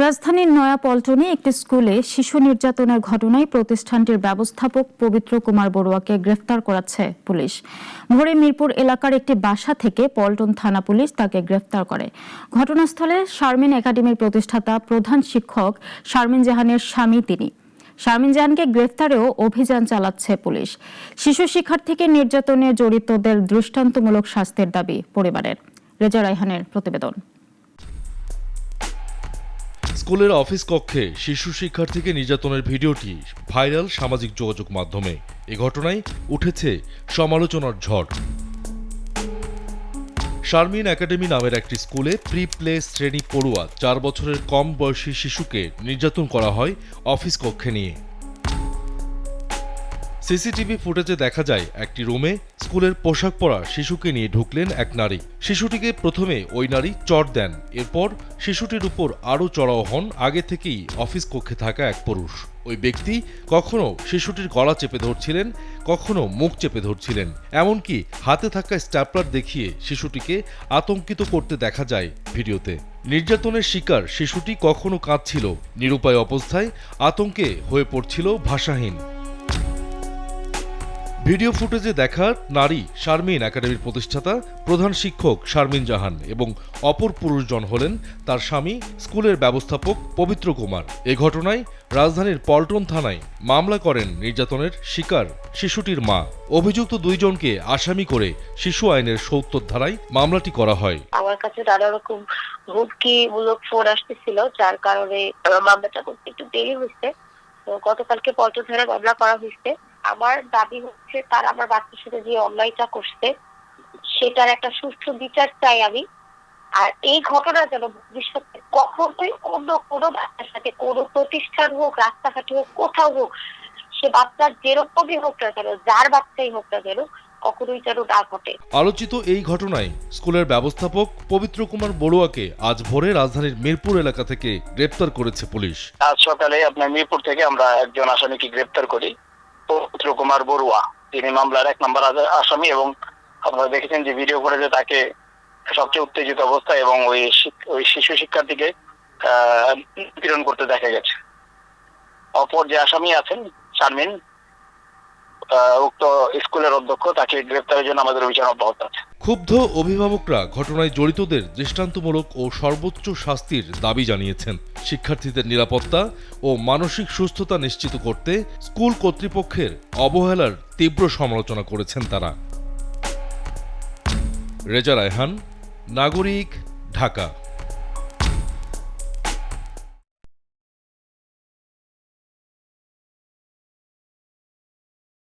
রাজধানীর নয়াপল্টনে একটি স্কুলে শিশু নির্যাতনের ঘটনায় প্রতিষ্ঠানটির ব্যবস্থাপক পবিত্র কুমার বড়ুয়াকে গ্রেফতার করেছে পুলিশ। ভোরে মিরপুর এলাকার একটি বাসা থেকে পল্টন থানা পুলিশ তাকে গ্রেফতার করে। ঘটনাস্থলে শারমিন একাডেমির প্রতিষ্ঠাতা প্রধান শিক্ষক শারমিন জাহানের স্বামী তিনি। শারমিন জাহানকে গ্রেফতারেও অভিযান চালাচ্ছে পুলিশ। শিশু শিক্ষার্থীকে নির্যাতনে জড়িতদের দৃষ্টান্তমূলক শাস্তির দাবি পরিবারের। রেজা রায়হানের প্রতিবেদন। স্কুলের অফিস কক্ষে শিশু শিক্ষার্থীকে নির্যাতনের ভিডিওটি ভাইরাল সামাজিক যোগাযোগ মাধ্যমে। এ ঘটনায় উঠেছে সমালোচনার ঝড়। শারমিন একাডেমি নামের একটি স্কুলে প্রি প্লে শ্রেণী পড়ুয়া 4 বছরের কম বয়সী শিশুকে নির্যাতন করা হয় অফিস কক্ষে নিয়ে। সিসিটিভি ফুটেজে দেখা যায় একটি রুমে স্কুলের পোশাক পরা শিশুকে নিয়ে ঢুকলেন এক নারী। শিশুটিকে প্রথমে ওই নারী চড় দেন, এরপর শিশুটির উপর আরও চড়াও হন আগে থেকেই অফিস কক্ষে থাকা এক পুরুষ। ওই ব্যক্তি কখনো শিশুটির গলা চেপে ধরছিলেন, কখনো মুখ চেপে ধরছিলেন, এমনকি হাতে থাকা স্ট্যাপলার দেখিয়ে শিশুটিকে আতঙ্কিত করতে দেখা যায় ভিডিওতে। নির্যাতনের শিকার শিশুটি কখনো কাঁদছিল, নিরুপায় অবস্থায় আতঙ্কে হয়ে পড়ছিল ভাষাহীন। ভিডিও ফুটেজে দেখা নারী শারমিন একাডেমির প্রতিষ্ঠাতা প্রধান শিক্ষক শারমিন জাহান এবং অপর পুরুষজন হলেন তার স্বামী স্কুলের ব্যবস্থাপক পবিত্র কুমার। এ ঘটনায় রাজধানীর পল্টন থানায় মামলা করেন নির্যাতনের শিকার শিশুটির মা। অভিযুক্ত দুইজনকে আসামি করে শিশু আইনের ৭০ ধারায় মামলাটি করা হয়। আমার কাছে নানা রকম হুমকিমূলক ফোন আসতেছিল, যার কারণে মামলাটা করতে একটু দেরি হয়েছে। তো গতকালকে পল্টন থানায় মামলা করা হয়েছে। আমার দাবি হচ্ছে তার আমার বাচ্চার সাথে যে অন্যায়টা করছে সেটার একটা সুষ্ঠু বিচার চাই আমি। আর এই ঘটনা যেন ভবিষ্যতে কখনোই অন্য কোনো বাচ্চার সাথে কোনো প্রতিষ্ঠান হোক, রাস্তাঘাটে হোক, কোথাও হোক, সে বাচ্চার যেরকমই হোক না কেন, যার বাচ্চাই হোক না কেন, কখনোই যেন না ঘটে। আলোচিত এই ঘটনায় স্কুলের ব্যবস্থাপক পবিত্র কুমার বড়ুয়াকে আজ ভোরে রাজধানীর মিরপুর এলাকা থেকে গ্রেপ্তার করেছে পুলিশ। আজ সকালে আপনার মিরপুর থেকে আমরা একজন আসামিকে গ্রেপ্তার করি, পবিত্র কুমার বড়ুয়া। তিনি মামলার 1 নম্বর আসামি এবং আপনারা দেখেছেন যে ভিডিও করে যে তাকে সবচেয়ে উত্তেজিত অবস্থা এবং ওই শিশু শিক্ষার্থীকে নিপীড়ন করতে দেখা গেছে। অপর যে আসামি আছেন শারমিন, উক্ত স্কুলের অধ্যক্ষ, তাকে গ্রেপ্তারের জন্য আমাদের অভিযান অব্যাহত আছে। ক্ষুব্ধ অভিভাবকরা ঘটনায় জড়িতদের দৃষ্টান্তমূলক ও সর্বোচ্চ শাস্তির দাবি জানিয়েছেন। শিক্ষার্থীদের নিরাপত্তা ও মানসিক সুস্থতা নিশ্চিত করতে স্কুল কর্তৃপক্ষের অবহেলার তীব্র সমালোচনা করেছেন তারা। রেজা রায়হান, নাগরিক, ঢাকা।